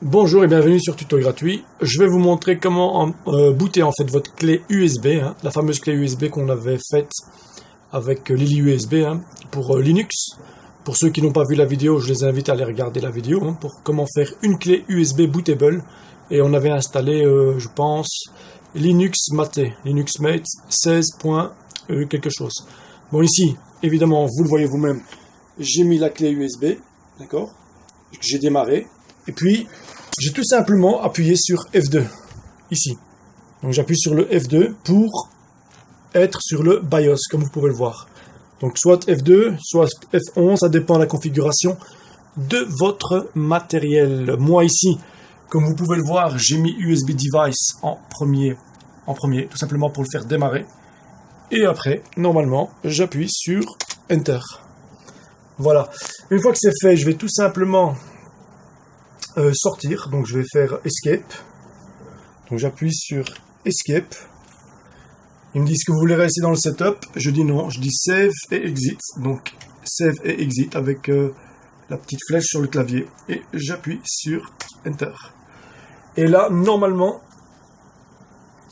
Bonjour et bienvenue sur Tuto Gratuit. Je vais vous montrer comment booter en fait votre clé USB, la fameuse clé USB qu'on avait faite avec Lily USB pour Linux. Pour ceux qui n'ont pas vu la vidéo, je les invite à aller regarder la vidéo pour comment faire une clé USB bootable. Et on avait installé, je pense, Linux Mate 16. Quelque chose. Bon, ici, évidemment, vous le voyez vous-même, j'ai mis la clé USB, d'accord? J'ai démarré. Et puis, j'ai tout simplement appuyé sur F2, ici. Donc j'appuie sur le F2 pour être sur le BIOS, comme vous pouvez le voir. Donc soit F2, soit F11, ça dépend de la configuration de votre matériel. Moi ici, comme vous pouvez le voir, j'ai mis USB Device en premier, tout simplement pour le faire démarrer. Et après, normalement, j'appuie sur Enter. Voilà. Une fois que c'est fait, je vais tout simplement sortir, donc je vais faire Escape. Donc j'appuie sur Escape. Ils me disent que vous voulez rester dans le setup. Je dis non, je dis Save et Exit. Donc Save et Exit avec la petite flèche sur le clavier. Et j'appuie sur Enter. Et là, normalement,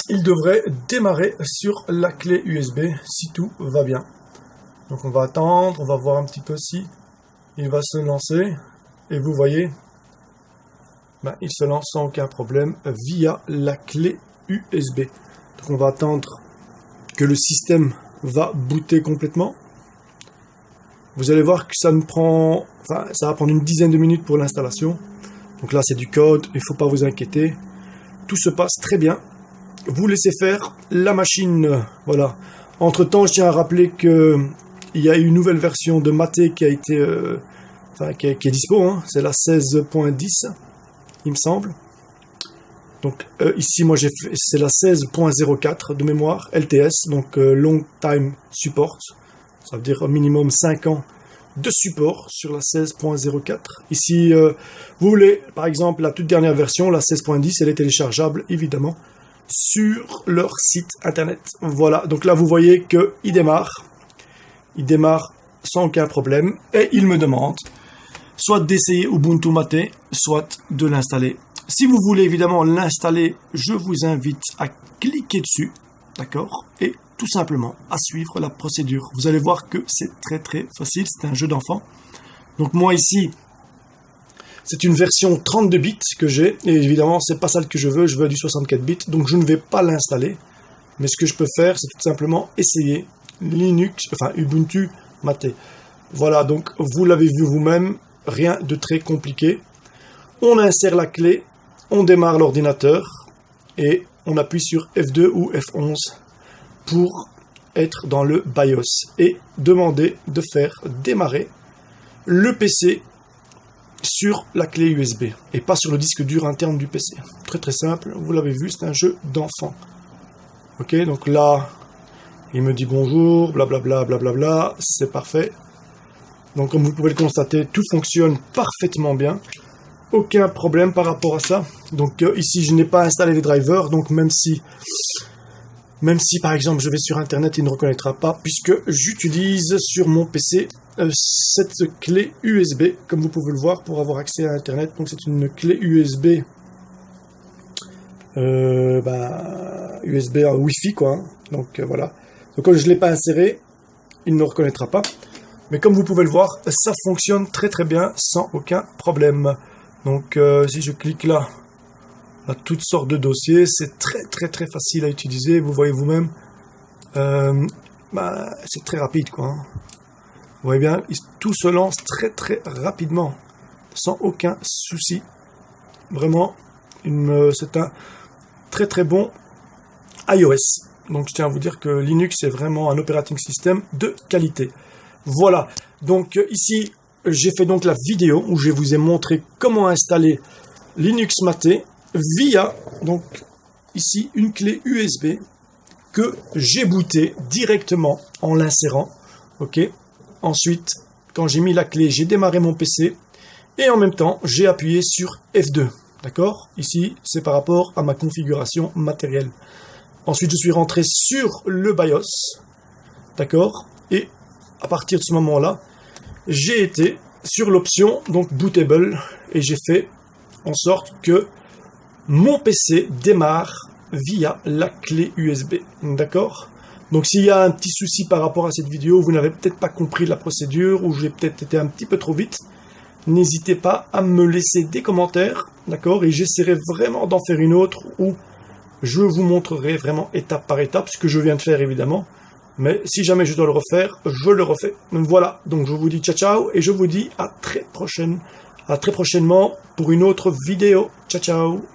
il devrait démarrer sur la clé USB si tout va bien. Donc on va attendre, on va voir un petit peu si il va se lancer. Et vous voyez, il se lance sans aucun problème via la clé USB. Donc on va attendre que le système va booter complètement. Vous allez voir que ça va prendre une dizaine de minutes pour l'installation. Donc là c'est du code, il ne faut pas vous inquiéter. Tout se passe très bien. Vous laissez faire la machine. Voilà. Entre temps, je tiens à rappeler que il y a une nouvelle version de Mate qui a été qui est dispo. C'est la 16.10. il me semble. Donc ici moi c'est la 16.04 de mémoire LTS, donc Long Time Support, ça veut dire minimum 5 ans de support sur la 16.04. Ici vous voulez par exemple la toute dernière version, la 16.10, elle est téléchargeable évidemment sur leur site internet. Voilà, donc là vous voyez qu'il démarre sans aucun problème et il me demande soit d'essayer Ubuntu Mate, soit de l'installer. Si vous voulez évidemment l'installer, je vous invite à cliquer dessus, d'accord, et tout simplement à suivre la procédure. Vous allez voir que c'est très facile, c'est un jeu d'enfant. Donc moi ici, c'est une version 32 bits que j'ai, et évidemment c'est pas celle que je veux du 64 bits, donc je ne vais pas l'installer. Mais ce que je peux faire, c'est tout simplement essayer Ubuntu Mate. Voilà, donc vous l'avez vu vous-même, rien de très compliqué. On insère la clé, on démarre l'ordinateur et on appuie sur F2 ou F11 pour être dans le BIOS et demander de faire démarrer le PC sur la clé USB et pas sur le disque dur interne du PC. Très simple, vous l'avez vu, c'est un jeu d'enfant. Ok, donc là, il me dit bonjour, blablabla, c'est parfait. Donc comme vous pouvez le constater, tout fonctionne parfaitement bien. Aucun problème par rapport à ça. Donc ici, je n'ai pas installé les drivers. Donc même si par exemple je vais sur internet, il ne reconnaîtra pas puisque j'utilise sur mon PC cette clé USB, comme vous pouvez le voir, pour avoir accès à internet. Donc c'est une clé USB USB en Wi-Fi quoi. Donc voilà. Donc comme je ne l'ai pas inséré, il ne reconnaîtra pas. Mais comme vous pouvez le voir, ça fonctionne très bien, sans aucun problème. Donc si je clique là, on a toutes sortes de dossiers, c'est très facile à utiliser, vous voyez vous-même. C'est très rapide quoi. Vous voyez bien, tout se lance très rapidement, sans aucun souci. Vraiment, c'est un très bon iOS. Donc je tiens à vous dire que Linux est vraiment un operating system de qualité. Voilà, donc ici j'ai fait donc la vidéo où je vous ai montré comment installer Linux Mate via donc ici une clé USB que j'ai booté directement en l'insérant. Ok. Ensuite, quand j'ai mis la clé, j'ai démarré mon PC et en même temps j'ai appuyé sur F2. D'accord. Ici c'est par rapport à ma configuration matérielle. Ensuite je suis rentré sur le BIOS. D'accord. Et à partir de ce moment-là, j'ai été sur l'option donc bootable et j'ai fait en sorte que mon PC démarre via la clé USB. D'accord? Donc s'il y a un petit souci par rapport à cette vidéo, vous n'avez peut-être pas compris la procédure, ou j'ai peut-être été un petit peu trop vite, n'hésitez pas à me laisser des commentaires, d'accord? Et j'essaierai vraiment d'en faire une autre où je vous montrerai vraiment étape par étape ce que je viens de faire évidemment. Mais si jamais je dois le refaire, je le refais. Donc voilà, donc je vous dis ciao ciao et je vous dis à très prochainement pour une autre vidéo. Ciao ciao.